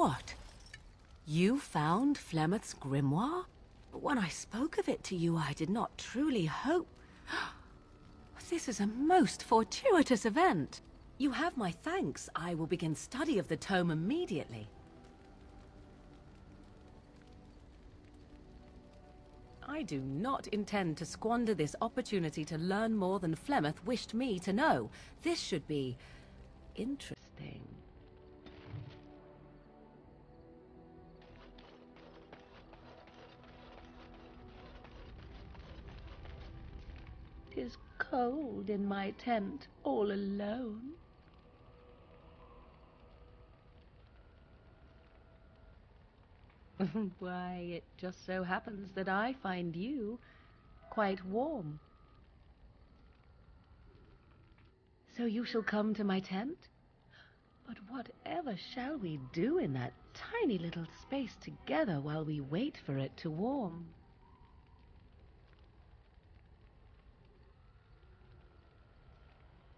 What? You found Flemeth's grimoire? But when I spoke of it to you, I did not truly hope... This is a most fortuitous event. You have my thanks. I will begin study of the tome immediately. I do not intend to squander this opportunity to learn more than Flemeth wished me to know. This should be interesting. "'Tis cold in my tent, all alone." Why, it just so happens that I find you quite warm. So you shall come to my tent? But whatever shall we do in that tiny little space together while we wait for it to warm?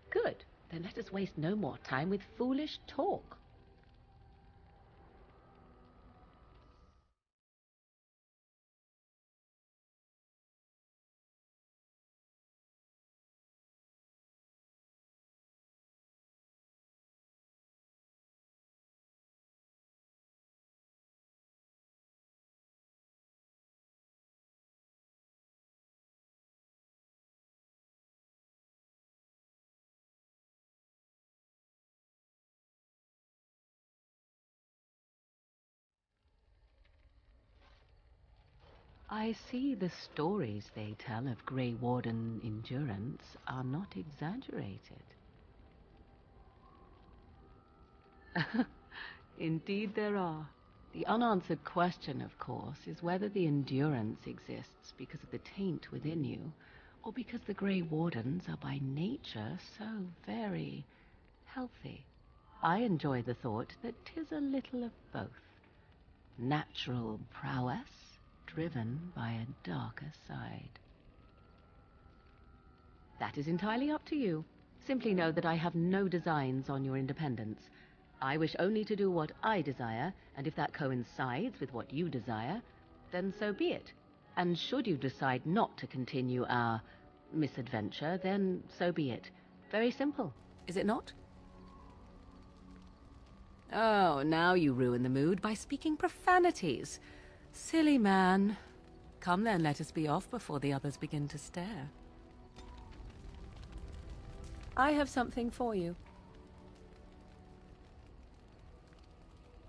Good. Then let us waste no more time with foolish talk. I see the stories they tell of Grey Warden endurance are not exaggerated. Indeed there are. The unanswered question, of course, is whether the endurance exists because of the taint within you, or because the Grey Wardens are by nature so very healthy. I enjoy the thought that 'tis a little of both. Natural prowess, driven by a darker side. That is entirely up to you. Simply know that I have no designs on your independence. I wish only to do what I desire, and if that coincides with what you desire, then so be it. And should you decide not to continue our misadventure, then so be it. Very simple, is it not? Oh, now you ruin the mood by speaking profanities. Silly man. Come then, let us be off before the others begin to stare. I have something for you.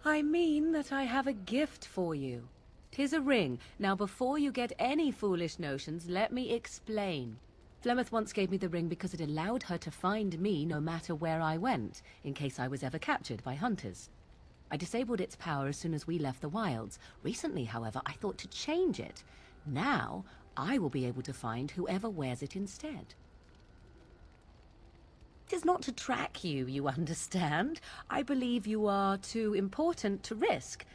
I mean that I have a gift for you. 'Tis a ring. Now before you get any foolish notions, let me explain. Flemeth once gave me the ring because it allowed her to find me no matter where I went, in case I was ever captured by hunters. I disabled its power as soon as we left the wilds. Recently, however, I thought to change it. Now, I will be able to find whoever wears it instead. It is not to track you, you understand. I believe you are too important to risk.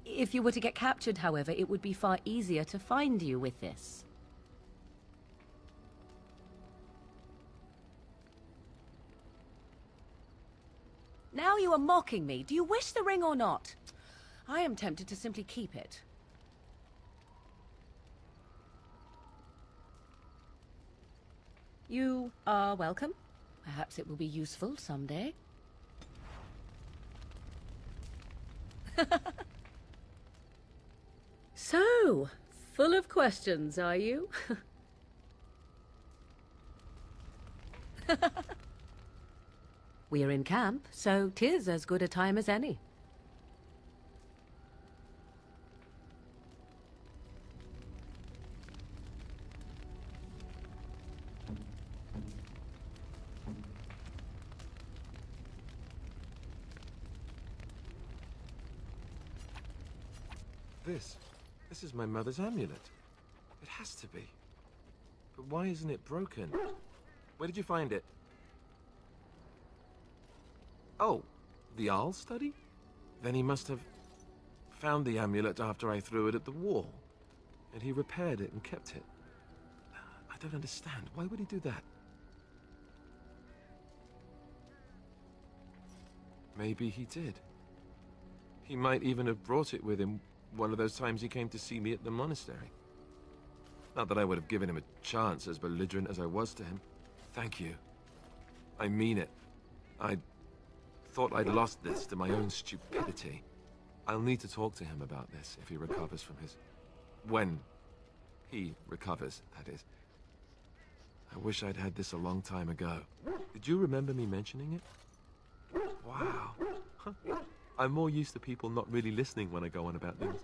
If you were to get captured, however, it would be far easier to find you with this. Now you are mocking me. Do you wish the ring or not? I am tempted to simply keep it. You are welcome. Perhaps it will be useful someday. So, full of questions, are you? We are in camp, so 'tis as good a time as any. This is my mother's amulet. It has to be. But why isn't it broken? Where did you find it? Oh, the Arl study? Then he must have found the amulet after I threw it at the wall. And he repaired it and kept it. I don't understand. Why would he do that? Maybe he did. He might even have brought it with him one of those times he came to see me at the monastery. Not that I would have given him a chance, as belligerent as I was to him. Thank you. I mean it. I thought I'd lost this to my own stupidity. I'll need to talk to him about this if he recovers from his... When he recovers, that is. I wish I'd had this a long time ago. Did you remember me mentioning it? Wow. I'm more used to people not really listening when I go on about things.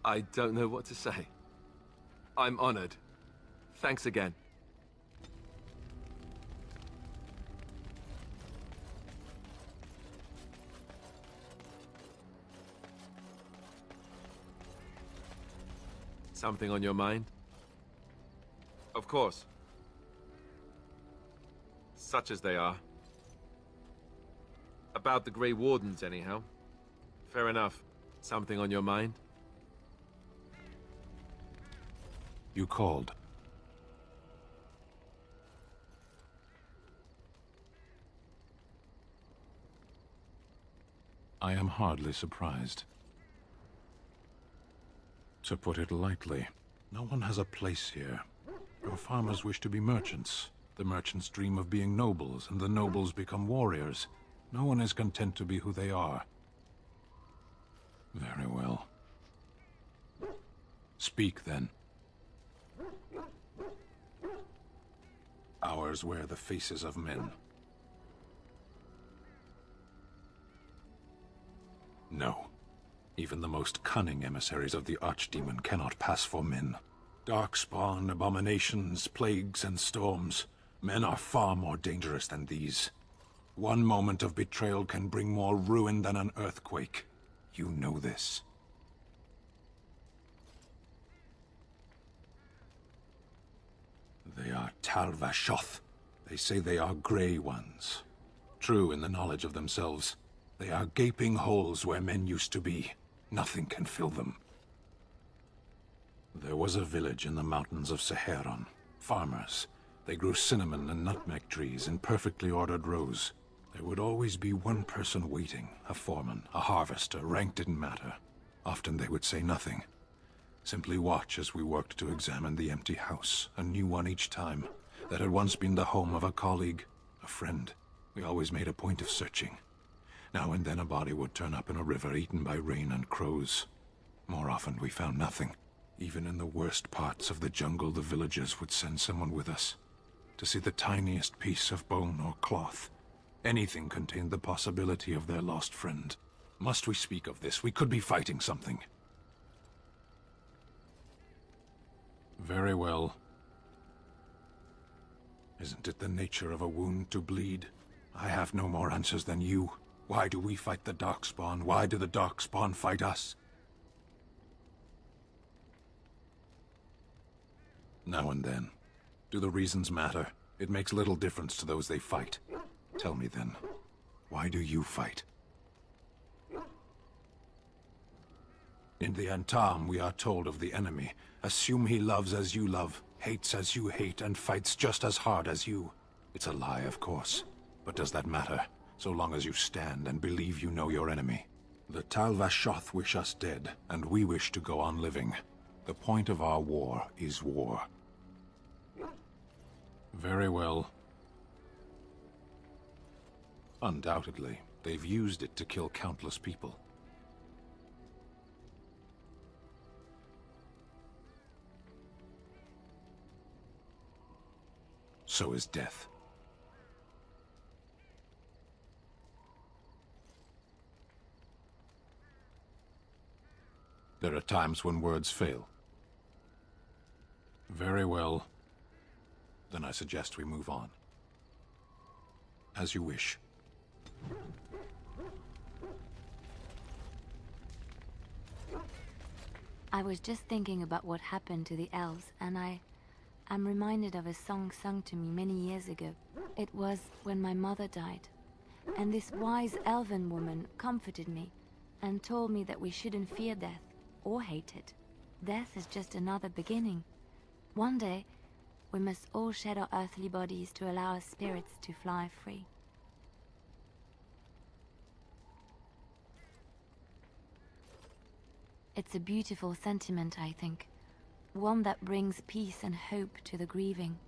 I don't know what to say. I'm honored. Thanks again. Something on your mind? Of course. Such as they are. About the Grey Wardens, anyhow. Fair enough. Something on your mind? You called. I am hardly surprised. To put it lightly, no one has a place here. Your farmers wish to be merchants. The merchants dream of being nobles, and the nobles become warriors. No one is content to be who they are. Very well. Speak, then. Ours wear the faces of men. No. Even the most cunning emissaries of the Archdemon cannot pass for men. Darkspawn, abominations, plagues, and storms. Men are far more dangerous than these. One moment of betrayal can bring more ruin than an earthquake. You know this. They are Tal Vashoth. They say they are Grey Ones. True in the knowledge of themselves. They are gaping holes where men used to be. Nothing can fill them. There was a village in the mountains of Seheron. Farmers. They grew cinnamon and nutmeg trees in perfectly ordered rows. There would always be one person waiting, a foreman, a harvester, rank didn't matter. Often they would say nothing. Simply watch as we worked to examine the empty house, a new one each time, that had once been the home of a colleague, a friend. We always made a point of searching. Now and then a body would turn up in a river eaten by rain and crows. More often we found nothing. Even in the worst parts of the jungle, the villagers would send someone with us to see the tiniest piece of bone or cloth. Anything contained the possibility of their lost friend. Must we speak of this? We could be fighting something. Very well. Isn't it the nature of a wound to bleed? I have no more answers than you. Why do we fight the Darkspawn? Why do the Darkspawn fight us? Now and then. Do the reasons matter? It makes little difference to those they fight. Tell me then, why do you fight? In the Antam, we are told of the enemy. Assume he loves as you love, hates as you hate, and fights just as hard as you. It's a lie, of course. But does that matter? So long as you stand and believe you know your enemy. The Tal Vashoth wish us dead, and we wish to go on living. The point of our war is war. Very well. Undoubtedly, they've used it to kill countless people. So is death. There are times when words fail. Very well. Then I suggest we move on. As you wish. I was just thinking about what happened to the elves, and I'm reminded of a song sung to me many years ago. It was when my mother died, and this wise elven woman comforted me and told me that we shouldn't fear death or hate it. Death is just another beginning. One day, we must all shed our earthly bodies to allow our spirits to fly free. It's a beautiful sentiment, I think. One that brings peace and hope to the grieving.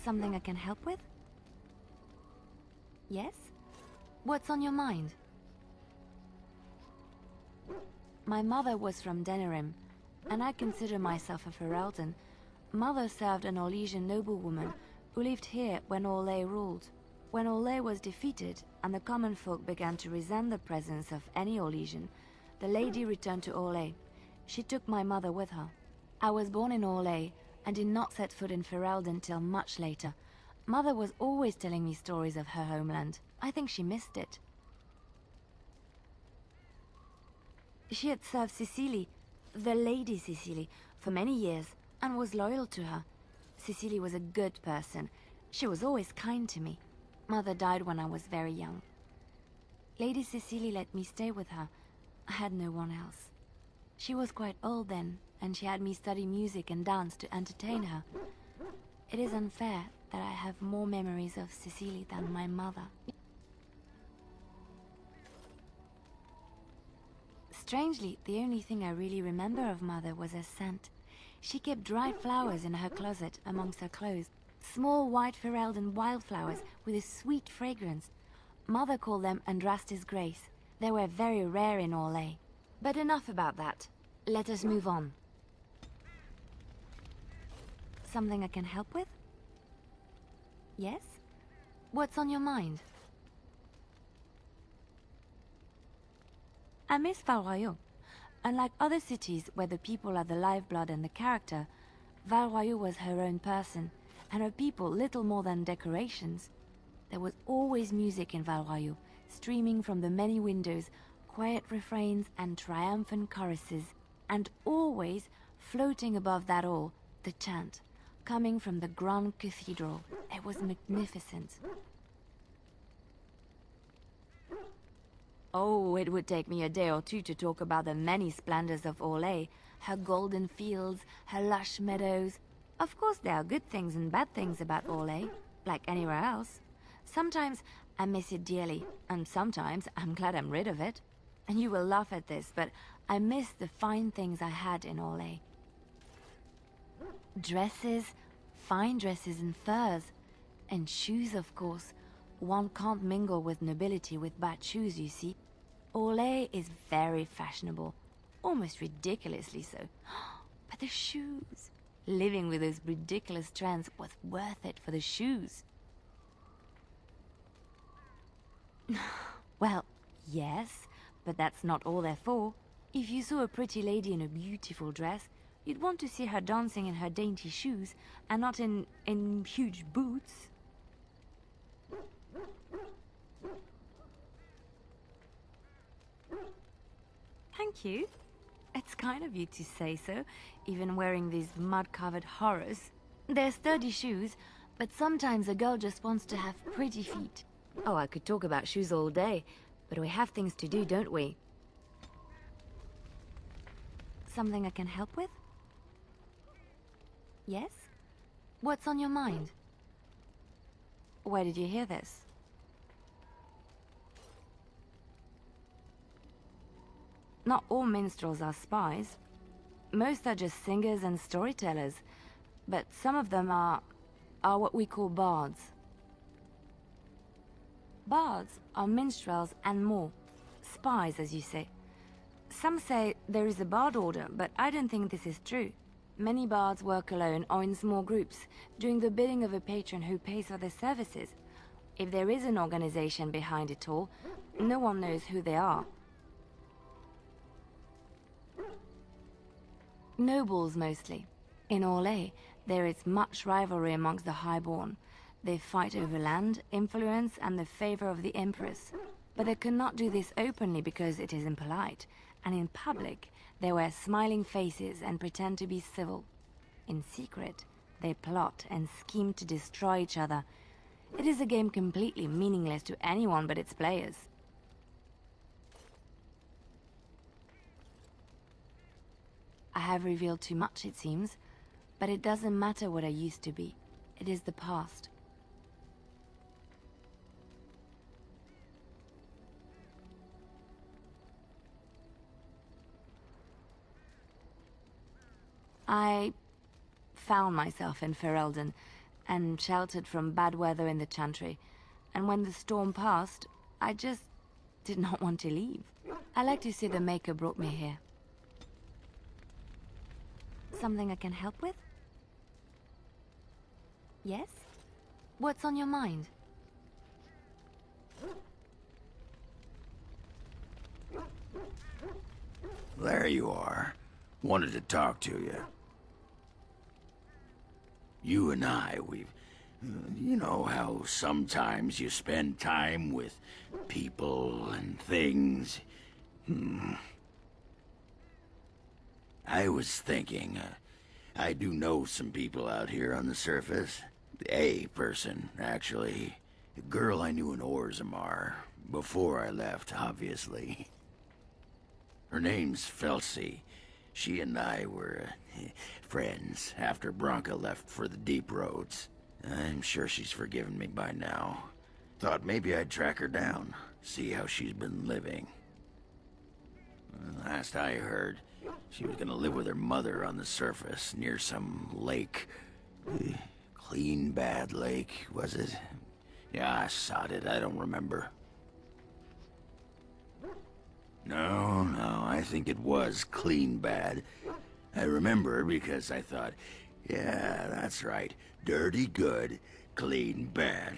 Something I can help with? Yes? What's on your mind? My mother was from Denerim, and I consider myself a Ferelden. Mother served an Orlesian noblewoman who lived here when Orlais ruled. When Orlais was defeated and the common folk began to resent the presence of any Orlesian, the lady returned to Orlais. She took my mother with her. I was born in Orlais and did not set foot in Ferelden till much later. Mother was always telling me stories of her homeland. I think she missed it. She had served Cecily, the Lady Cecily, for many years and was loyal to her. Cecily was a good person. She was always kind to me. Mother died when I was very young. Lady Cecily let me stay with her. I had no one else. She was quite old then, and she had me study music and dance to entertain her. It is unfair that I have more memories of Cecily than my mother. Strangely, the only thing I really remember of Mother was her scent. She kept dried flowers in her closet amongst her clothes. Small white Ferelden wildflowers with a sweet fragrance. Mother called them Andrastis Grace. They were very rare in Orlais. But enough about that. Let us move on. Something I can help with? Yes? What's on your mind? I miss Val Royeaux. Unlike other cities where the people are the lifeblood and the character, Val Royeaux was her own person, and her people little more than decorations. There was always music in Val Royeaux, streaming from the many windows, quiet refrains and triumphant choruses, and always, floating above that all, the chant, coming from the Grand Cathedral. It was magnificent. Oh, it would take me a day or two to talk about the many splendors of Orlais, her golden fields, her lush meadows. Of course there are good things and bad things about Orlais. like anywhere else. Sometimes I miss it dearly, and sometimes I'm glad I'm rid of it. And you will laugh at this, but I miss the fine things I had in Orlais. Dresses, fine dresses and furs. And shoes, of course. One can't mingle with nobility with bad shoes, you see. Orlais is very fashionable. Almost ridiculously so. But the shoes... Living with those ridiculous trends was worth it for the shoes. Well, yes, but that's not all they're for. If you saw a pretty lady in a beautiful dress, you'd want to see her dancing in her dainty shoes, and not in huge boots. Thank you. It's kind of you to say so, even wearing these mud-covered horrors. They're sturdy shoes, but sometimes a girl just wants to have pretty feet. Oh, I could talk about shoes all day, but we have things to do, don't we? Something I can help with? Yes? What's on your mind? Where did you hear this? Not all minstrels are spies. Most are just singers and storytellers, but some of them are what we call bards. Bards are minstrels and more. Spies, as you say. Some say there is a bard order, but I don't think this is true. Many bards work alone or in small groups, doing the bidding of a patron who pays for their services. If there is an organization behind it all, no one knows who they are. Nobles, mostly. In Orlais, there is much rivalry amongst the highborn. They fight over land, influence, and the favor of the Empress. But they cannot do this openly because it is impolite, and in public, they wear smiling faces and pretend to be civil. In secret, they plot and scheme to destroy each other. It is a game completely meaningless to anyone but its players. I have revealed too much, it seems, but it doesn't matter what I used to be. It is the past. I found myself in Ferelden and sheltered from bad weather in the Chantry, and when the storm passed, I just did not want to leave. I like to see the Maker brought me here. Something I can help with? Yes? What's on your mind? There you are. Wanted to talk to you. You and I, you know how sometimes you spend time with people and things. I was thinking, I do know some people out here on the surface. A person, actually. A girl I knew in Orzammar. Before I left, obviously. Her name's Felsi. She and I were friends after Branka left for the Deep Roads. I'm sure she's forgiven me by now. Thought maybe I'd track her down, see how she's been living. Last I heard, she was gonna live with her mother on the surface near some lake. Clean Bad Lake, was it? Yeah, I sod it, I don't remember. No, I think it was Clean Bad. I remember because I thought, yeah, that's right. Dirty good, clean bad.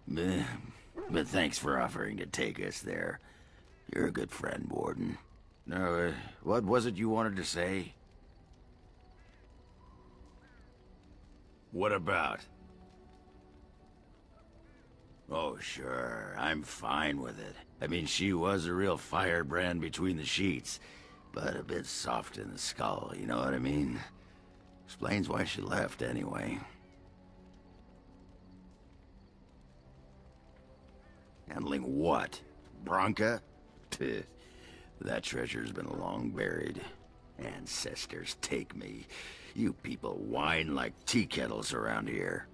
Yeah. But thanks for offering to take us there. You're a good friend, Warden. No, what was it you wanted to say? What about? Oh, sure. I'm fine with it. I mean, she was a real firebrand between the sheets, but a bit soft in the skull, you know what I mean? Explains why she left, anyway. Handling what? Branka? That treasure's been long buried. Ancestors take me. You people whine like tea kettles around here.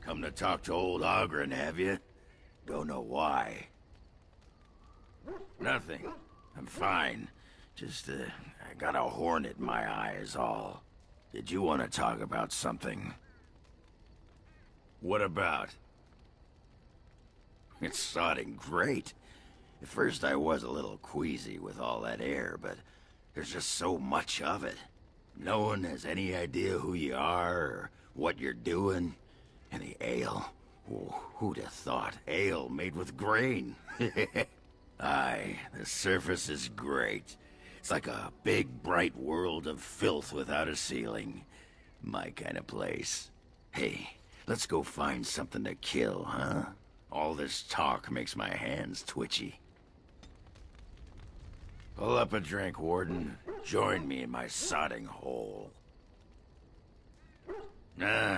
Come to talk to old Ogren, have you? Don't know why. Nothing. I'm fine. Just, I got a hornet in my eye is all. Did you want to talk about something? What about? It's sodding great. At first I was a little queasy with all that air, but there's just so much of it. No one has any idea who you are or what you're doing. And the ale. Oh, who'd have thought? Ale made with grain. Aye, the surface is great. It's like a big, bright world of filth without a ceiling. My kind of place. Hey, let's go find something to kill, huh? All this talk makes my hands twitchy. Pull up a drink, Warden. Join me in my sodding hole. Nah,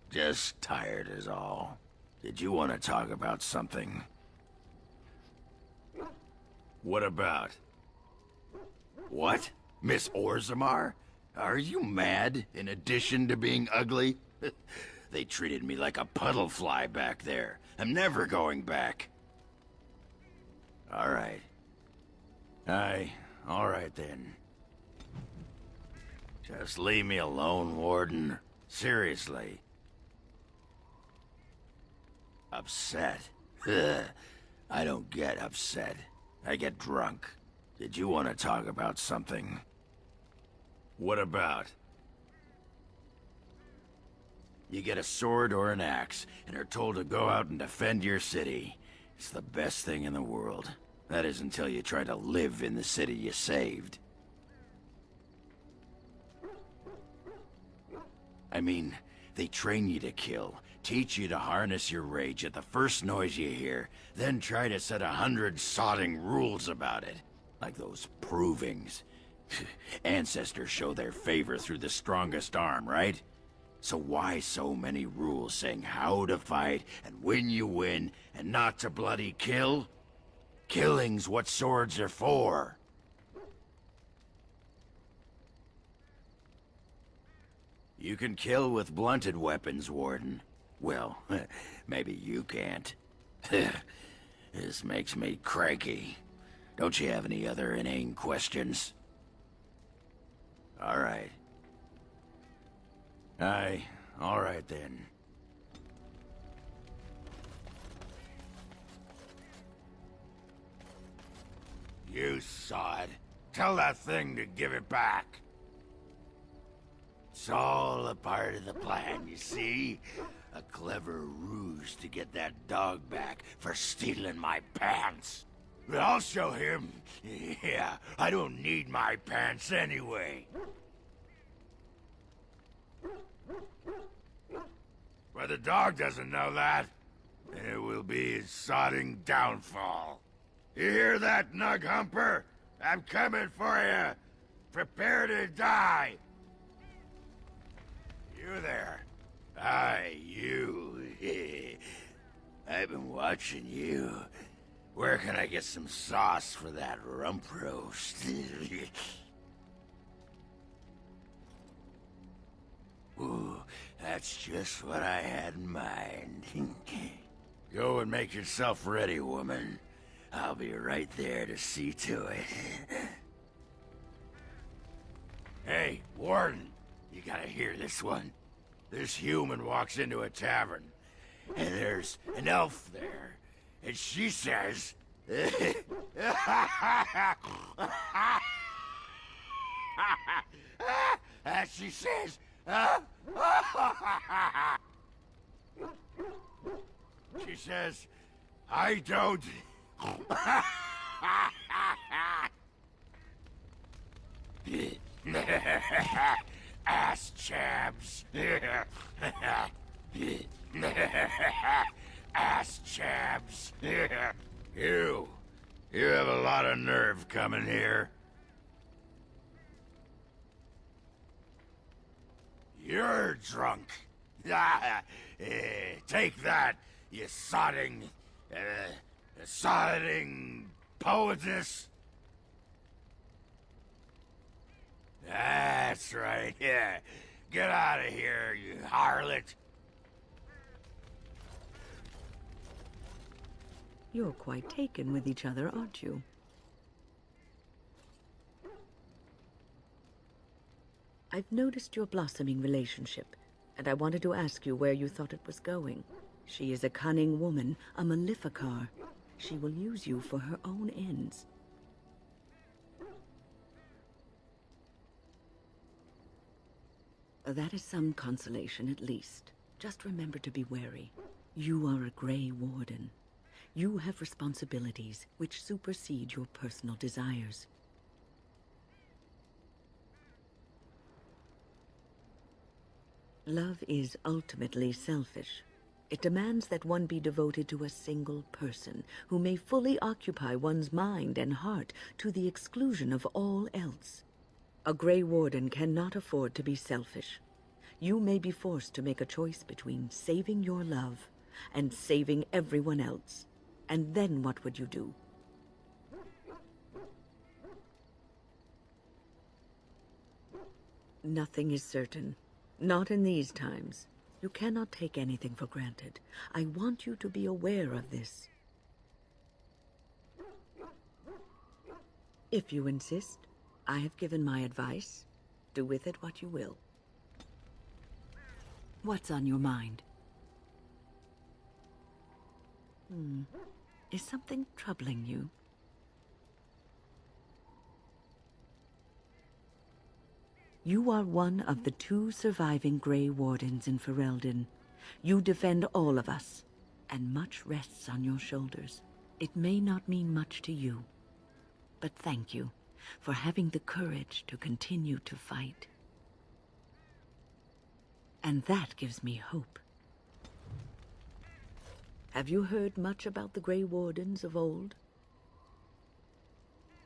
just tired is all. Did you want to talk about something? What about? What? Miss Orzammar? Are you mad, in addition to being ugly? They treated me like a puddle fly back there. I'm never going back. All right. All right then. Just leave me alone, Warden. Seriously. Upset? I don't get upset. I get drunk. Did you want to talk about something? What about? You get a sword or an axe, and are told to go out and defend your city. It's the best thing in the world. That is until you try to live in the city you saved. I mean, they train you to kill, teach you to harness your rage at the first noise you hear, then try to set 100 sodding rules about it. Like those provings. Ancestors show their favor through the strongest arm, right? So why so many rules saying how to fight and when you win and not to bloody kill? Killing's what swords are for. You can kill with blunted weapons, Warden. Well, maybe you can't. This makes me cranky. Don't you have any other inane questions? All right. Aye, all right then. You sod. Tell that thing to give it back. It's all a part of the plan, you see? A clever ruse to get that dog back for stealing my pants. But I'll show him. Yeah, I don't need my pants anyway. But the dog doesn't know that. And it will be his sodding downfall. You hear that, Nug Humper? I'm coming for you. Prepare to die. You there. Aye, you. I've been watching you. Where can I get some sauce for that rump roast? Ooh, that's just what I had in mind. Go and make yourself ready, woman. I'll be right there to see to it. Hey, Warden, you gotta hear this one. This human walks into a tavern, and there's an elf there, and she says... she says... she says, I don't... Ass chabs. Ass chabs. You have a lot of nerve coming here. You're drunk. Take that, you sodding poetess. That's right, yeah. Get out of here, you harlot. You're quite taken with each other, aren't you? I've noticed your blossoming relationship, and I wanted to ask you where you thought it was going. She is a cunning woman, a Maleficar. She will use you for her own ends. That is some consolation, at least. Just remember to be wary. You are a Grey Warden. You have responsibilities which supersede your personal desires. Love is ultimately selfish. It demands that one be devoted to a single person who may fully occupy one's mind and heart to the exclusion of all else. A Grey Warden cannot afford to be selfish. You may be forced to make a choice between saving your love and saving everyone else. And then what would you do? Nothing is certain. Not in these times. You cannot take anything for granted. I want you to be aware of this. If you insist, I have given my advice. Do with it what you will. What's on your mind? Is something troubling you? You are one of the 2 surviving Grey Wardens in Ferelden. You defend all of us, and much rests on your shoulders. It may not mean much to you, but thank you for having the courage to continue to fight. And that gives me hope. Have you heard much about the Grey Wardens of old?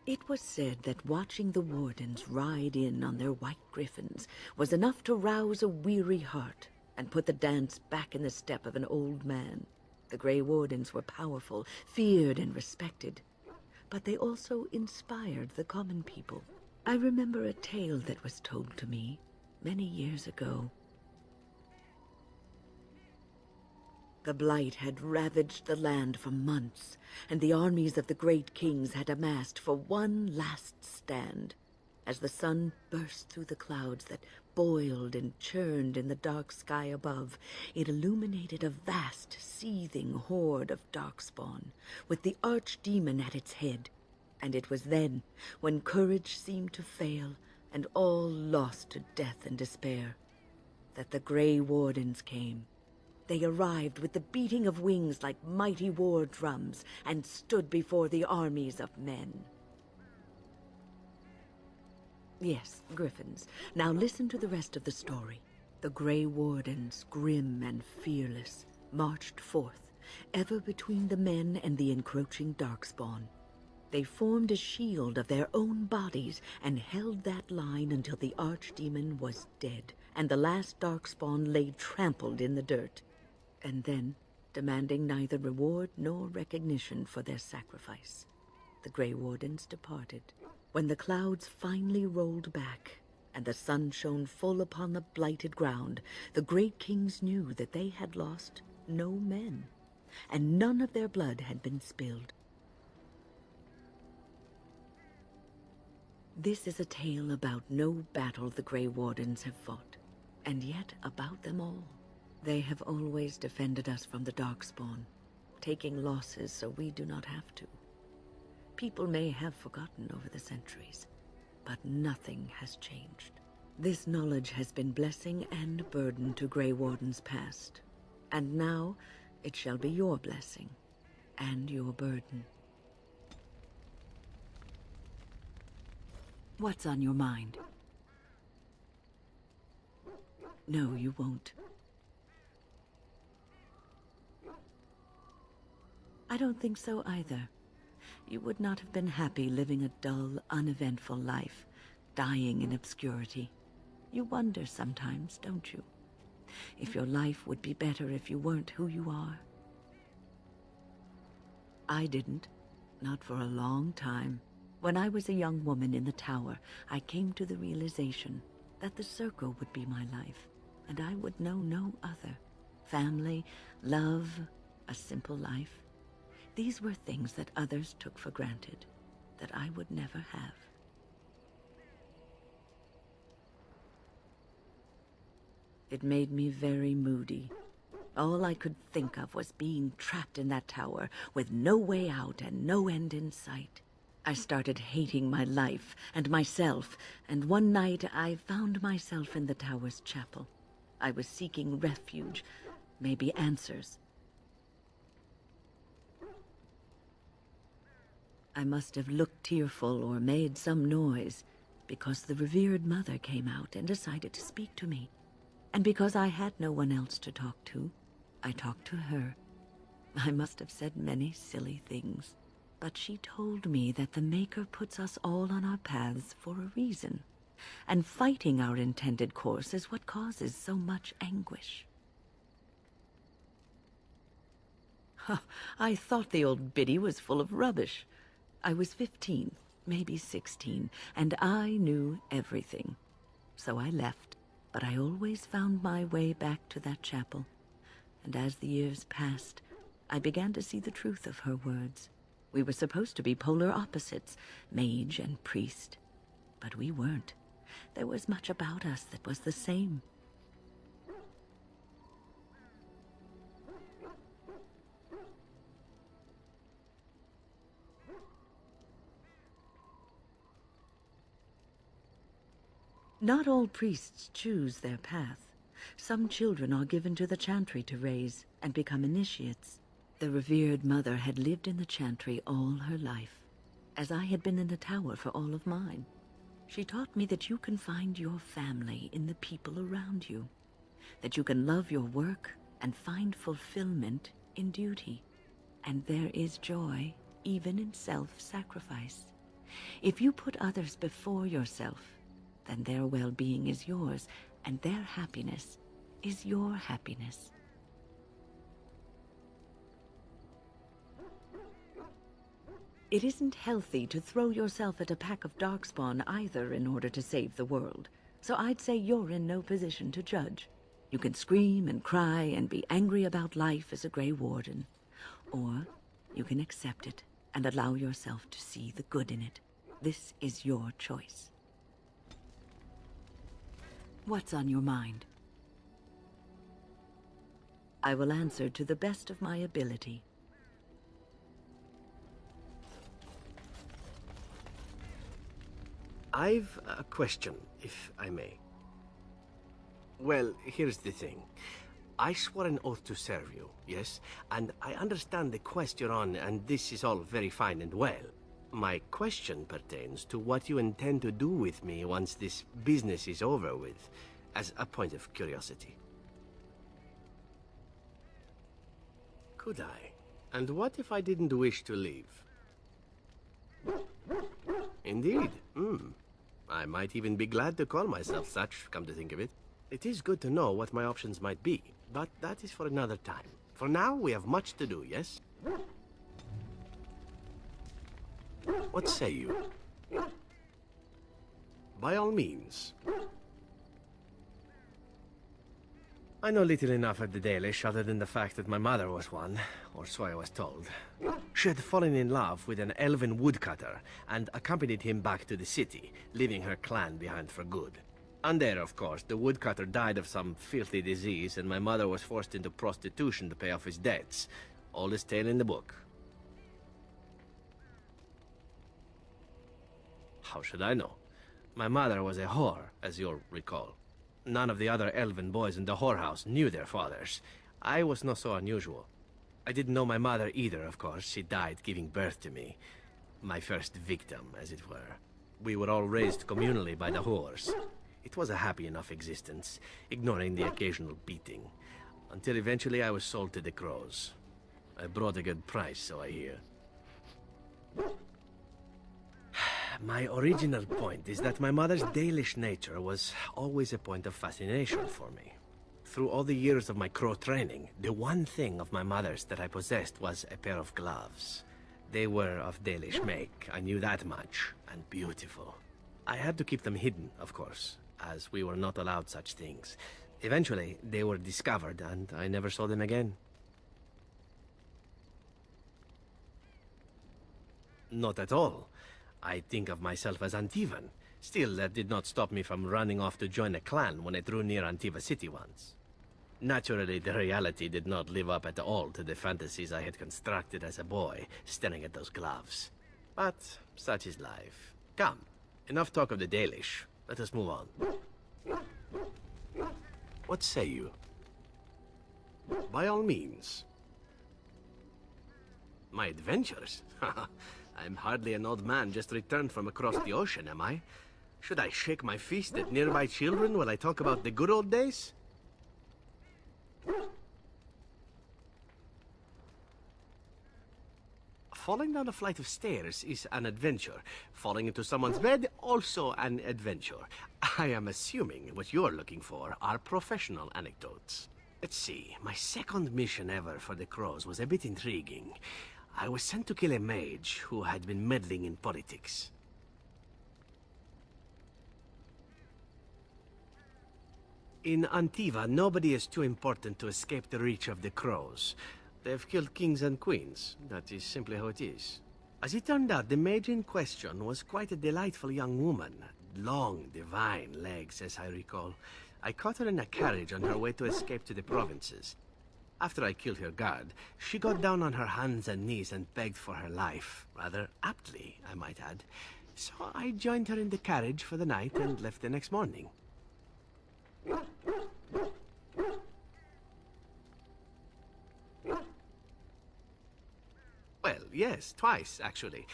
It was said that watching the Wardens ride in on their white griffins was enough to rouse a weary heart and put the dance back in the step of an old man. The Grey Wardens were powerful, feared and respected, but they also inspired the common people. I remember a tale that was told to me many years ago. The Blight had ravaged the land for months, and the armies of the great kings had amassed for one last stand. As the sun burst through the clouds that boiled and churned in the dark sky above, it illuminated a vast, seething horde of Darkspawn, with the archdemon at its head. And it was then, when courage seemed to fail, and all lost to death and despair, that the Grey Wardens came. They arrived with the beating of wings like mighty war drums and stood before the armies of men. Yes, griffins. Now listen to the rest of the story. The Grey Wardens, grim and fearless, marched forth, ever between the men and the encroaching Darkspawn. They formed a shield of their own bodies and held that line until the archdemon was dead and the last Darkspawn lay trampled in the dirt. And then, demanding neither reward nor recognition for their sacrifice, the Grey Wardens departed. When the clouds finally rolled back, and the sun shone full upon the blighted ground, the great kings knew that they had lost no men, and none of their blood had been spilled. This is a tale about no battle the Grey Wardens have fought, and yet about them all. They have always defended us from the Darkspawn, taking losses so we do not have to. People may have forgotten over the centuries, but nothing has changed. This knowledge has been blessing and burden to Grey Wardens past, and now it shall be your blessing and your burden. What's on your mind? No, you won't. I don't think so either. You would not have been happy living a dull, uneventful life, dying in obscurity. You wonder sometimes, don't you? If your life would be better if you weren't who you are. I didn't. Not for a long time. When I was a young woman in the tower, I came to the realization that the circle would be my life, and I would know no other. Family, love, a simple life. These were things that others took for granted, that I would never have. It made me very moody. All I could think of was being trapped in that tower with no way out and no end in sight. I started hating my life and myself, and one night I found myself in the tower's chapel. I was seeking refuge, maybe answers. I must have looked tearful or made some noise, because the revered mother came out and decided to speak to me. And because I had no one else to talk to, I talked to her. I must have said many silly things, but she told me that the Maker puts us all on our paths for a reason, and fighting our intended course is what causes so much anguish. I thought the old biddy was full of rubbish. I was 15, maybe 16, and I knew everything. So I left, but I always found my way back to that chapel. And as the years passed, I began to see the truth of her words. We were supposed to be polar opposites, mage and priest. But we weren't. There was much about us that was the same. Not all priests choose their path. Some children are given to the chantry to raise and become initiates. The revered mother had lived in the chantry all her life, as I had been in the tower for all of mine. She taught me that you can find your family in the people around you, that you can love your work and find fulfillment in duty. And there is joy even in self-sacrifice. If you put others before yourself, then their well-being is yours, and their happiness is your happiness. It isn't healthy to throw yourself at a pack of darkspawn either in order to save the world, so I'd say you're in no position to judge. You can scream and cry and be angry about life as a Grey Warden, or you can accept it and allow yourself to see the good in it. This is your choice. What's on your mind? I will answer to the best of my ability. I've a question, if I may. Well, here's the thing. I swore an oath to serve you, yes? And I understand the quest you're on, and this is all very fine and well. My question pertains to what you intend to do with me once this business is over with, as a point of curiosity. Could I? And what if I didn't wish to leave? Indeed. I might even be glad to call myself such, come to think of it. It is good to know what my options might be, but that is for another time. For now, we have much to do, yes? What say you? By all means. I know little enough of the Dalish other than the fact that my mother was one, or so I was told. She had fallen in love with an elven woodcutter and accompanied him back to the city, leaving her clan behind for good. And there, of course, the woodcutter died of some filthy disease and my mother was forced into prostitution to pay off his debts. Oldest tale in the book. How should I know? My mother was a whore, as you'll recall. None of the other elven boys in the whorehouse knew their fathers. I was not so unusual. I didn't know my mother either, of course. She died giving birth to me. My first victim, as it were. We were all raised communally by the whores. It was a happy enough existence, ignoring the occasional beating. Until eventually I was sold to the crows. I brought a good price, so I hear. My original point is that my mother's Dalish nature was always a point of fascination for me. Through all the years of my crow training, the one thing of my mother's that I possessed was a pair of gloves. They were of Dalish make, I knew that much, and beautiful. I had to keep them hidden, of course, as we were not allowed such things. Eventually, they were discovered, and I never saw them again. Not at all. I think of myself as Antivan. Still, that did not stop me from running off to join a clan when I drew near Antiva City once. Naturally, the reality did not live up at all to the fantasies I had constructed as a boy, staring at those gloves. But such is life. Come, enough talk of the Dalish. Let us move on. What say you? By all means. My adventures? I'm hardly an old man just returned from across the ocean, am I? Should I shake my fist at nearby children while I talk about the good old days? Falling down a flight of stairs is an adventure. Falling into someone's bed, also an adventure. I am assuming what you're looking for are professional anecdotes. Let's see, my second mission ever for the Crows was a bit intriguing. I was sent to kill a mage who had been meddling in politics. In Antiva, nobody is too important to escape the reach of the Crows. They've killed kings and queens. That is simply how it is. As it turned out, the mage in question was quite a delightful young woman. Long, divine legs, as I recall. I caught her in a carriage on her way to escape to the provinces. After I killed her guard, she got down on her hands and knees and begged for her life. Rather aptly, I might add. So I joined her in the carriage for the night and left the next morning. Well, yes, twice, actually.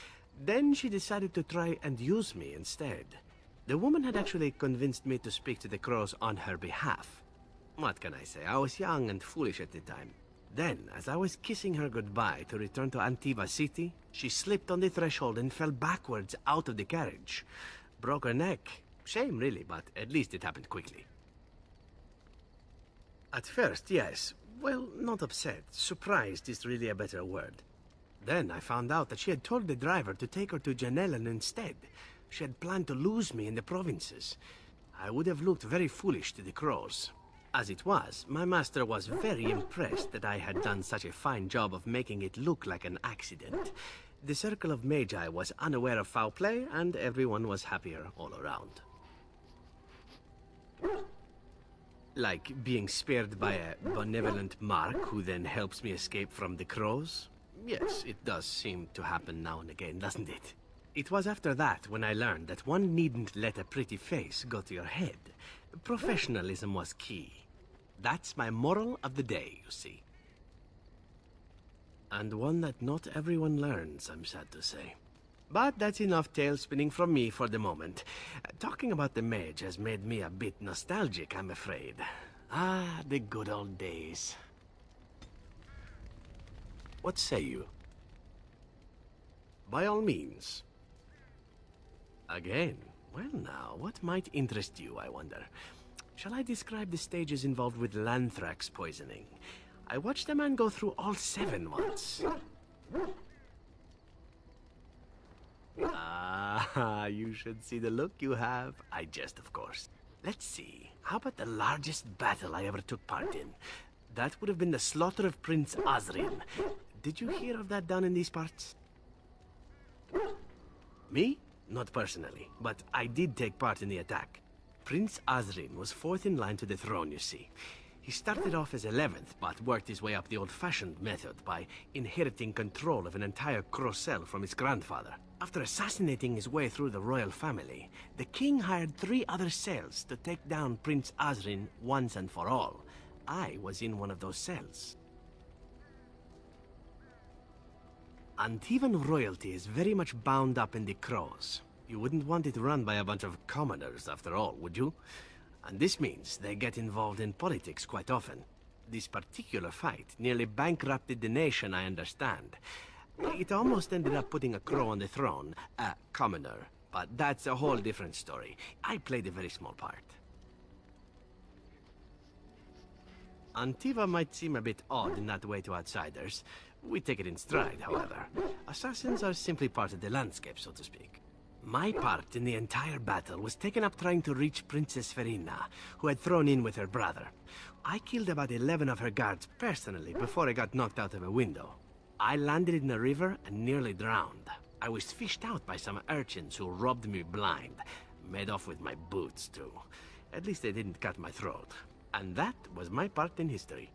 Then she decided to try and use me instead. The woman had actually convinced me to speak to the Crows on her behalf. What can I say? I was young and foolish at the time. Then, as I was kissing her goodbye to return to Antiva City, she slipped on the threshold and fell backwards out of the carriage. Broke her neck. Shame, really, but at least it happened quickly. At first, yes. Well, not upset. Surprised is really a better word. Then I found out that she had told the driver to take her to Janellen instead. She had planned to lose me in the provinces. I would have looked very foolish to the Crows. As it was, my master was very impressed that I had done such a fine job of making it look like an accident. The Circle of Magi was unaware of foul play, and everyone was happier all around. Like being spared by a benevolent Mark who then helps me escape from the Crows? Yes, it does seem to happen now and again, doesn't it? It was after that when I learned that one needn't let a pretty face go to your head. Professionalism was key. That's my moral of the day, you see. And one that not everyone learns, I'm sad to say. But that's enough tale spinning from me for the moment. Talking about the mage has made me a bit nostalgic, I'm afraid. Ah, the good old days. What say you? By all means. Again? Well now, what might interest you, I wonder? Shall I describe the stages involved with Lanthrax poisoning? I watched a man go through all 7 once. Ah, you should see the look you have. I jest, of course. Let's see. How about the largest battle I ever took part in? That would have been the slaughter of Prince Azrin. Did you hear of that down in these parts? Me? Not personally, but I did take part in the attack. Prince Azrin was 4th in line to the throne, you see. He started off as 11th, but worked his way up the old-fashioned method by inheriting control of an entire Crocell from his grandfather. After assassinating his way through the royal family, the king hired 3 other cells to take down Prince Azrin once and for all. I was in one of those cells. Antivan royalty is very much bound up in the Crows. You wouldn't want it run by a bunch of commoners, after all, would you? And this means they get involved in politics quite often. This particular fight nearly bankrupted the nation, I understand. It almost ended up putting a Crow on the throne, a commoner. But that's a whole different story. I played a very small part. Antiva might seem a bit odd in that way to outsiders, We take it in stride, however. Assassins are simply part of the landscape, so to speak. My part in the entire battle was taken up trying to reach Princess Verina, who had thrown in with her brother. I killed about 11 of her guards personally before I got knocked out of a window. I landed in the river and nearly drowned. I was fished out by some urchins who robbed me blind. Made off with my boots, too. At least they didn't cut my throat. And that was my part in history.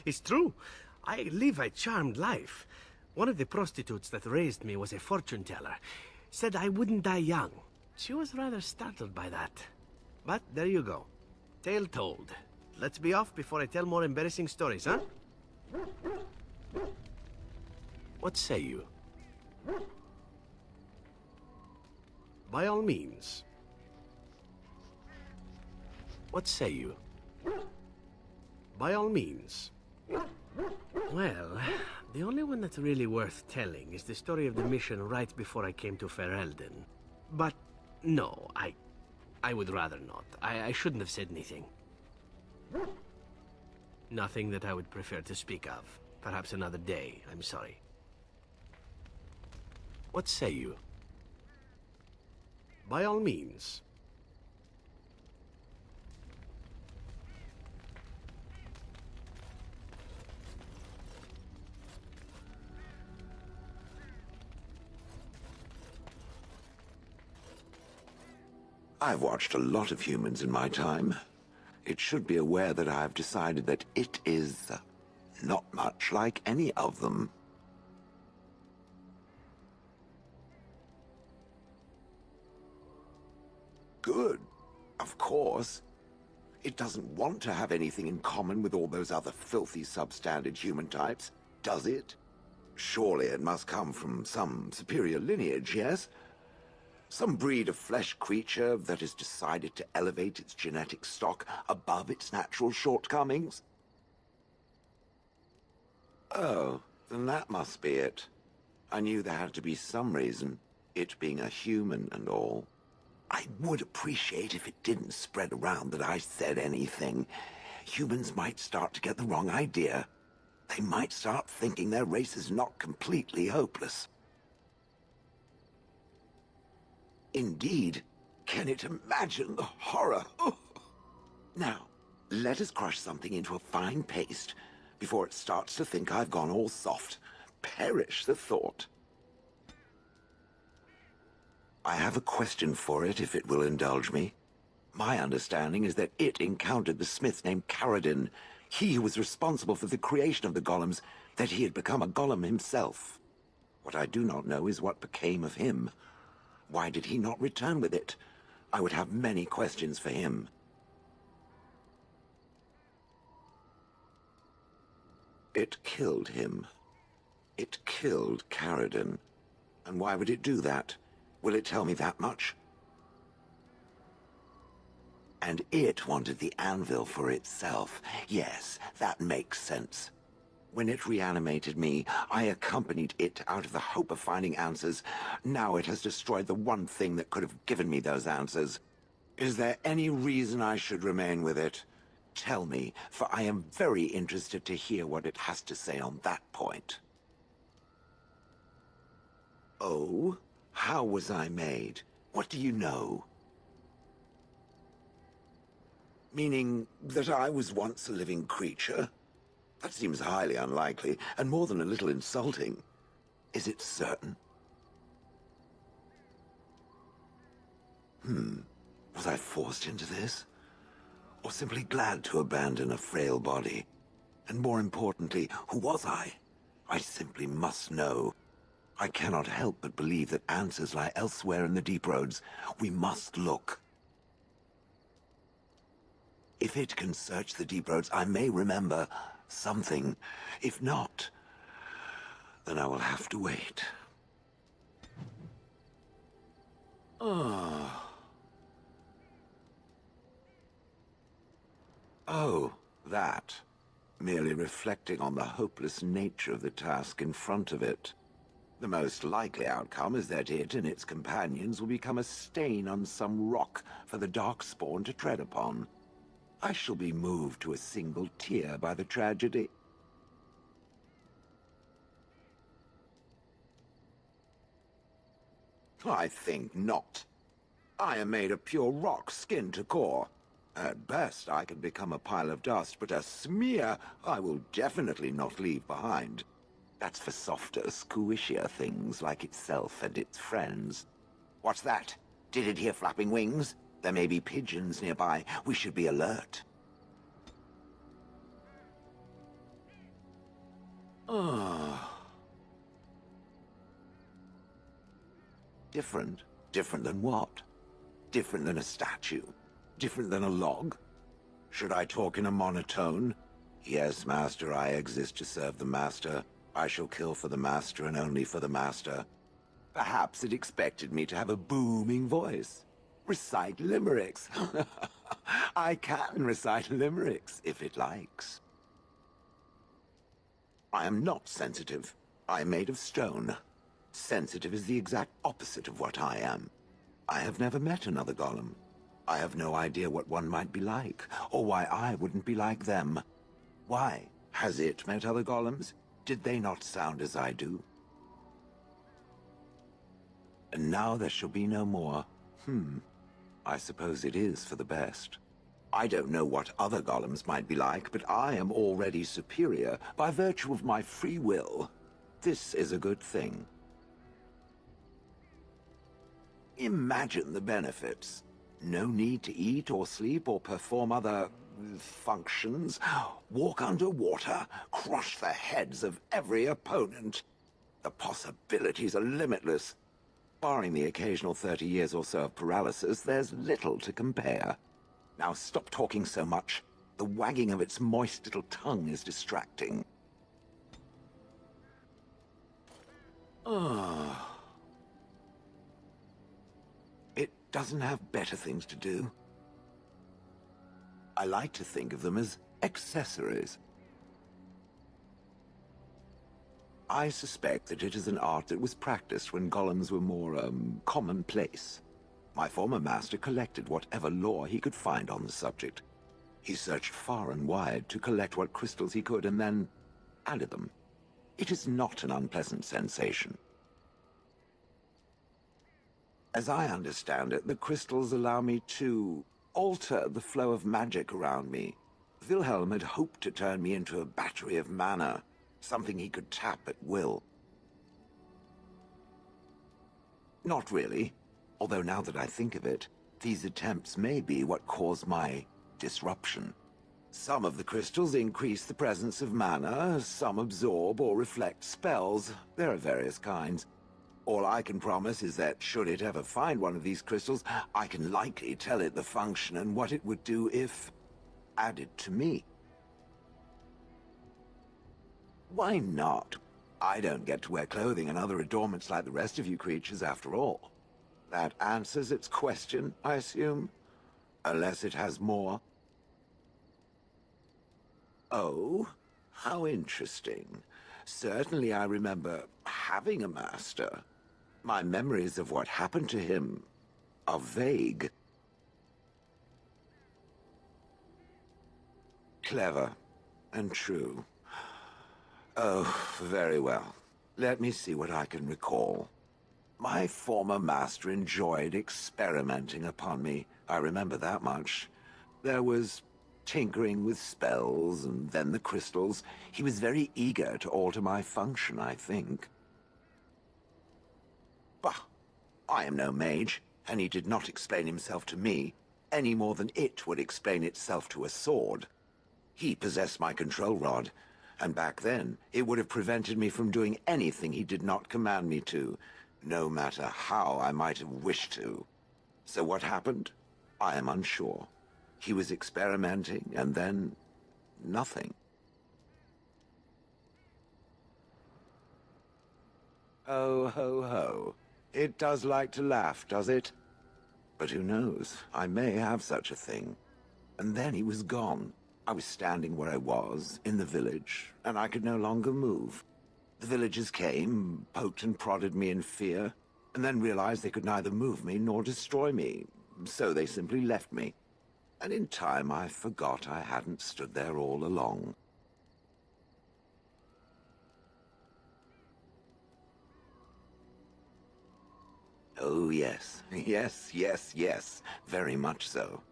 It's true. I live a charmed life. One of the prostitutes that raised me was a fortune teller. Said I wouldn't die young. She was rather startled by that. But there you go. Tale told. Let's be off before I tell more embarrassing stories, huh? What say you? By all means. What say you? By all means. Well, the only one that's really worth telling is the story of the mission right before I came to Ferelden. But no, I would rather not. I shouldn't have said anything. Nothing that I would prefer to speak of. Perhaps another day, I'm sorry. What say you? By all means. I've watched a lot of humans in my time. It should be aware that I've decided that it is not much like any of them. Good, of course. It doesn't want to have anything in common with all those other filthy substandard human types, does it? Surely it must come from some superior lineage, yes? Some breed of flesh creature that has decided to elevate its genetic stock above its natural shortcomings? Oh, then that must be it. I knew there had to be some reason, it being a human and all. I would appreciate if it didn't spread around that I said anything. Humans might start to get the wrong idea. They might start thinking their race is not completely hopeless. Indeed. Can it imagine the horror? Oh. Now, let us crush something into a fine paste before it starts to think I've gone all soft. Perish the thought. I have a question for it, if it will indulge me. My understanding is that it encountered the smith named Caradin, he who was responsible for the creation of the golems, that he had become a golem himself. What I do not know is what became of him. Why did he not return with it? I would have many questions for him. It killed him. It killed Caradin. And why would it do that? Will it tell me that much? And it wanted the anvil for itself. Yes, that makes sense. When it reanimated me, I accompanied it out of the hope of finding answers. Now it has destroyed the one thing that could have given me those answers. Is there any reason I should remain with it? Tell me, for I am very interested to hear what it has to say on that point. Oh? How was I made? What do you know? Meaning that I was once a living creature? That seems highly unlikely, and more than a little insulting. Is it certain? Was I forced into this? Or simply glad to abandon a frail body? And more importantly, who was I? I simply must know. I cannot help but believe that answers lie elsewhere in the deep roads. We must look. If it can search the deep roads, I may remember something. If not, then I will have to wait. Oh, that. Merely reflecting on the hopeless nature of the task in front of it. The most likely outcome is that it and its companions will become a stain on some rock for the Darkspawn to tread upon. I shall be moved to a single tear by the tragedy. I think not. I am made of pure rock, skin to core. At best, I can become a pile of dust, but a smear I will definitely not leave behind. That's for softer, squishier things like itself and its friends. What's that? Did it hear flapping wings? There may be pigeons nearby. We should be alert. Ah. Different? Different than what? Different than a statue? Different than a log? Should I talk in a monotone? Yes, Master, I exist to serve the Master. I shall kill for the Master and only for the Master. Perhaps it expected me to have a booming voice. Recite limericks. I can recite limericks, if it likes. I am not sensitive. I am made of stone. Sensitive is the exact opposite of what I am. I have never met another golem. I have no idea what one might be like, or why I wouldn't be like them. Why? Has it met other golems? Did they not sound as I do? And now there shall be no more. I suppose it is for the best. I don't know what other golems might be like, but I am already superior by virtue of my free will. This is a good thing. Imagine the benefits. No need to eat or sleep or perform other functions. Walk underwater, crush the heads of every opponent. The possibilities are limitless. Barring the occasional 30 years or so of paralysis, there's little to compare. Now stop talking so much. The wagging of its moist little tongue is distracting. It doesn't have better things to do. I like to think of them as accessories. I suspect that it is an art that was practiced when golems were more, commonplace. My former master collected whatever lore he could find on the subject. He searched far and wide to collect what crystals he could and then added them. It is not an unpleasant sensation. As I understand it, the crystals allow me to alter the flow of magic around me. Wilhelm had hoped to turn me into a battery of mana, something he could tap at will. Not really, although now that I think of it, these attempts may be what caused my disruption. Some of the crystals increase the presence of mana, some absorb or reflect spells. There are various kinds. All I can promise is that, should it ever find one of these crystals, I can likely tell it the function and what it would do if added to me. Why not? I don't get to wear clothing and other adornments like the rest of you creatures, after all. That answers its question, I assume? Unless it has more. Oh, how interesting. Certainly I remember having a master. My memories of what happened to him are vague. Clever and true. Oh, very well. Let me see what I can recall. My former master enjoyed experimenting upon me. I remember that much. There was tinkering with spells, and then the crystals. He was very eager to alter my function, I think. Bah! I am no mage, and he did not explain himself to me, any more than it would explain itself to a sword. He possessed my control rod, and back then, it would have prevented me from doing anything he did not command me to, no matter how I might have wished to. So what happened? I am unsure. He was experimenting, and then nothing. Ho, ho, ho. It does like to laugh, does it? But who knows? I may have such a thing. And then he was gone. I was standing where I was, in the village, and I could no longer move. The villagers came, poked and prodded me in fear, and then realized they could neither move me nor destroy me, so they simply left me. And in time I forgot I hadn't stood there all along. Oh, yes. Yes, yes, yes. Very much so.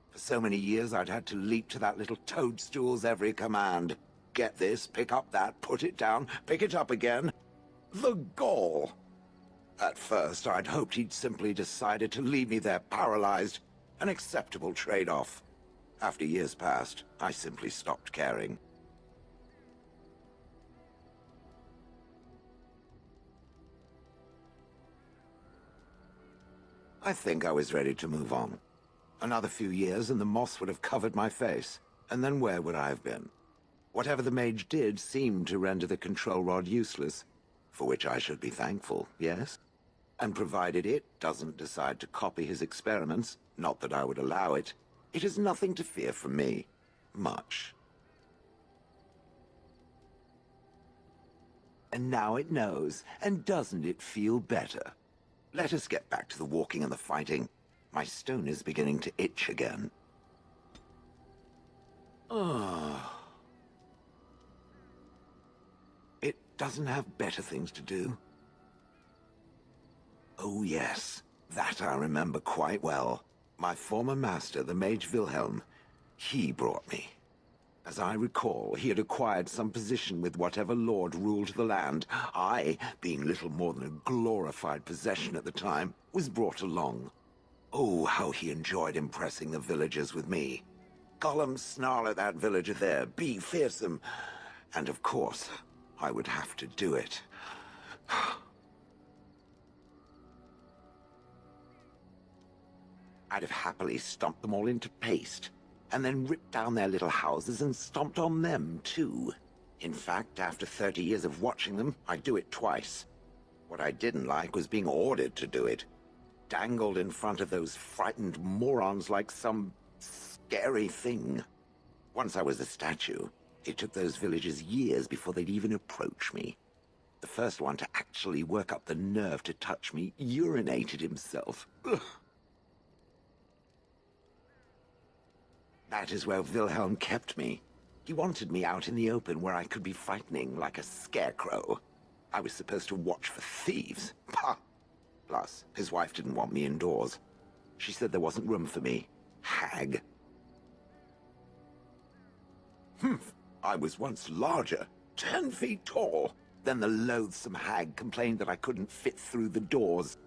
For so many years, I'd had to leap to that little toadstool's every command. Get this, pick up that, put it down, pick it up again. The gall! At first, I'd hoped he'd simply decided to leave me there paralyzed. An acceptable trade-off. After years passed, I simply stopped caring. I think I was ready to move on. Another few years and the moss would have covered my face. And then where would I have been? Whatever the mage did seemed to render the control rod useless, for which I should be thankful, yes? And provided it doesn't decide to copy his experiments, not that I would allow it, it is nothing to fear from me. Much. And now it knows, and doesn't it feel better? Let us get back to the walking and the fighting. My stone is beginning to itch again. It doesn't have better things to do. Oh yes, that I remember quite well. My former master, the Mage Wilhelm, he brought me. As I recall, he had acquired some position with whatever lord ruled the land. I, being little more than a glorified possession at the time, was brought along. Oh, how he enjoyed impressing the villagers with me. Gollum snarl at that villager there, be fearsome. And of course, I would have to do it. I'd have happily stomped them all into paste, and then ripped down their little houses and stomped on them, too. In fact, after 30 years of watching them, I'd do it twice. What I didn't like was being ordered to do it. Dangled in front of those frightened morons like some scary thing. Once I was a statue, it took those villagers years before they'd even approach me. The first one to actually work up the nerve to touch me urinated himself. Ugh. That is where Wilhelm kept me. He wanted me out in the open where I could be frightening like a scarecrow. I was supposed to watch for thieves. Pah! Plus, his wife didn't want me indoors. She said there wasn't room for me. Hag. Humph! I was once larger, 10 feet tall. Then the loathsome hag complained that I couldn't fit through the doors.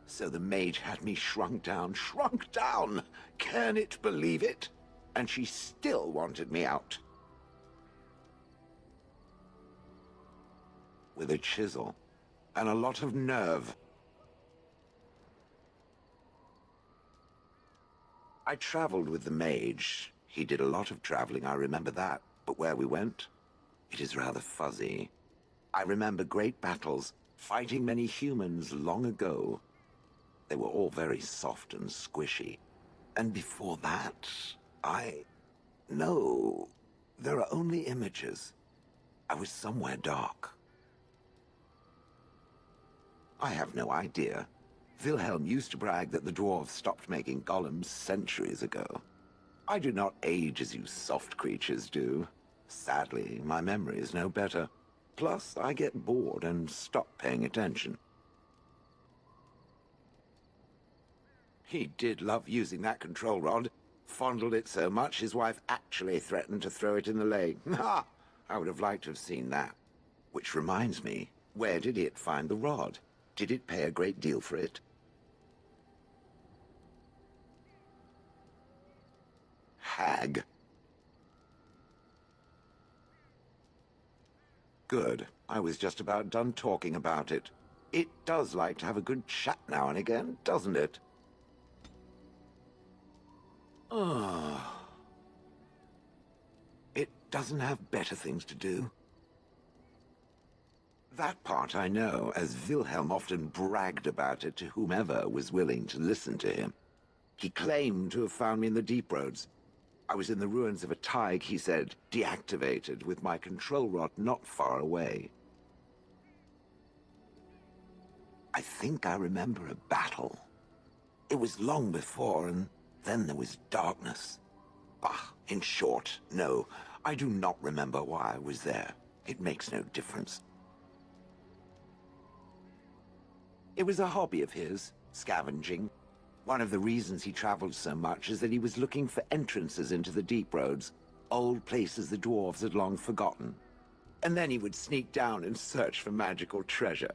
So the mage had me shrunk down. Shrunk down! Can it believe it? And she still wanted me out. With a chisel. And a lot of nerve. I traveled with the mage. He did a lot of traveling, I remember that. But where we went, it is rather fuzzy. I remember great battles, fighting many humans long ago. They were all very soft and squishy. And before that, No, there are only images. I was somewhere dark. I have no idea. Wilhelm used to brag that the dwarves stopped making golems centuries ago. I do not age as you soft creatures do. Sadly, my memory is no better. Plus, I get bored and stop paying attention. He did love using that control rod. Fondled it so much, his wife actually threatened to throw it in the lake. Ha! I would have liked to have seen that. Which reminds me, where did it find the rod? Did it pay a great deal for it? Hag. Good. I was just about done talking about it. It does like to have a good chat now and again, doesn't it? It doesn't have better things to do. That part I know, as Wilhelm often bragged about it to whomever was willing to listen to him. He claimed to have found me in the Deep Roads. I was in the ruins of a Tig, he said, deactivated, with my control rod not far away. I think I remember a battle. It was long before, and then there was darkness. Bah, in short, no. I do not remember why I was there. It makes no difference. It was a hobby of his, scavenging. One of the reasons he traveled so much is that he was looking for entrances into the deep roads, old places the dwarves had long forgotten. And then he would sneak down and search for magical treasure,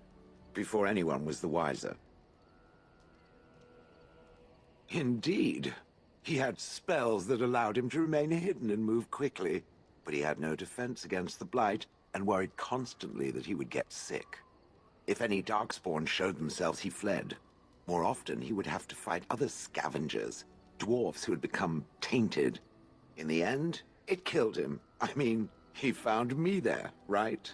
before anyone was the wiser. Indeed. He had spells that allowed him to remain hidden and move quickly, but he had no defense against the Blight, and worried constantly that he would get sick. If any Darkspawn showed themselves, he fled. More often, he would have to fight other scavengers, dwarves who had become tainted. In the end, it killed him. I mean, he found me there, right?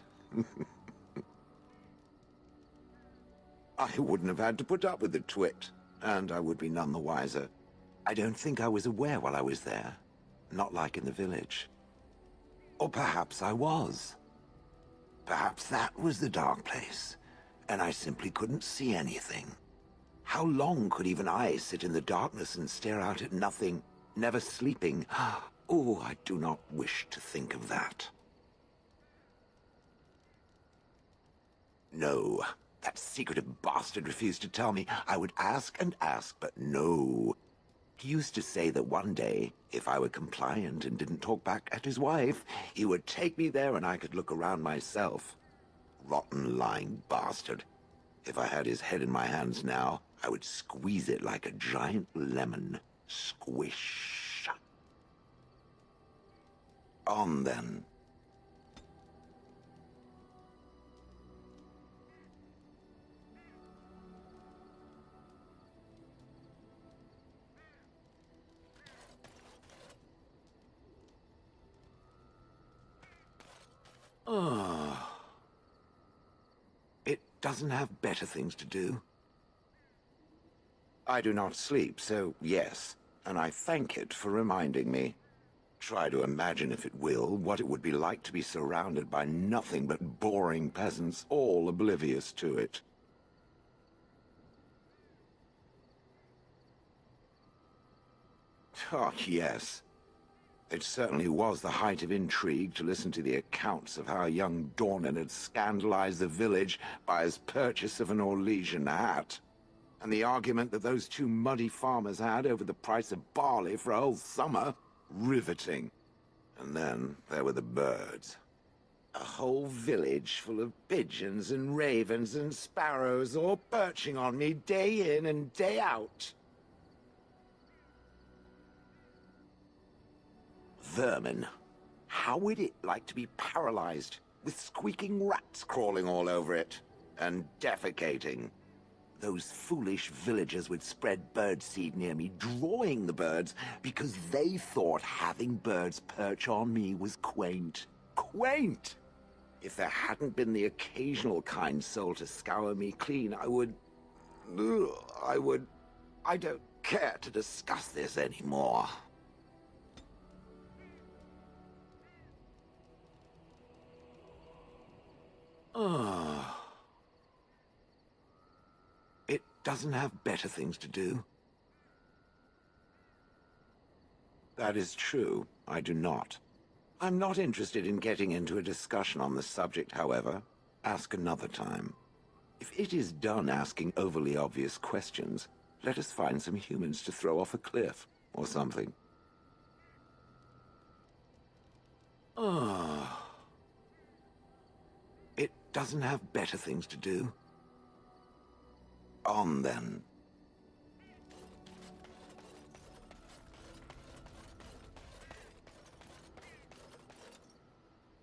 I wouldn't have had to put up with the twit, and I would be none the wiser. I don't think I was aware while I was there. Not like in the village. Or perhaps I was. Perhaps that was the dark place, and I simply couldn't see anything. How long could even I sit in the darkness and stare out at nothing, never sleeping? Oh, I do not wish to think of that. No, that secretive bastard refused to tell me. I would ask and ask, but no. He used to say that one day, if I were compliant and didn't talk back at his wife, he would take me there and I could look around myself. Rotten, lying bastard. If I had his head in my hands now, I would squeeze it like a giant lemon. Squish. On then. It doesn't have better things to do. I do not sleep, so yes, and I thank it for reminding me. Try to imagine, if it will, what it would be like to be surrounded by nothing but boring peasants, all oblivious to it. Oh, yes. It certainly was the height of intrigue to listen to the accounts of how young Dornan had scandalized the village by his purchase of an Orlesian hat. And the argument that those two muddy farmers had over the price of barley for a whole summer. Riveting. And then there were the birds. A whole village full of pigeons and ravens and sparrows all perching on me day in and day out. Vermin. How would it like to be paralyzed, with squeaking rats crawling all over it, and defecating? Those foolish villagers would spread birdseed near me, drawing the birds, because they thought having birds perch on me was quaint. Quaint! If there hadn't been the occasional kind soul to scour me clean, I don't care to discuss this anymore. It doesn't have better things to do. That is true. I do not. I'm not interested in getting into a discussion on the subject, however. Ask another time. If it is done asking overly obvious questions, let us find some humans to throw off a cliff, or something. It doesn't have better things to do. On then.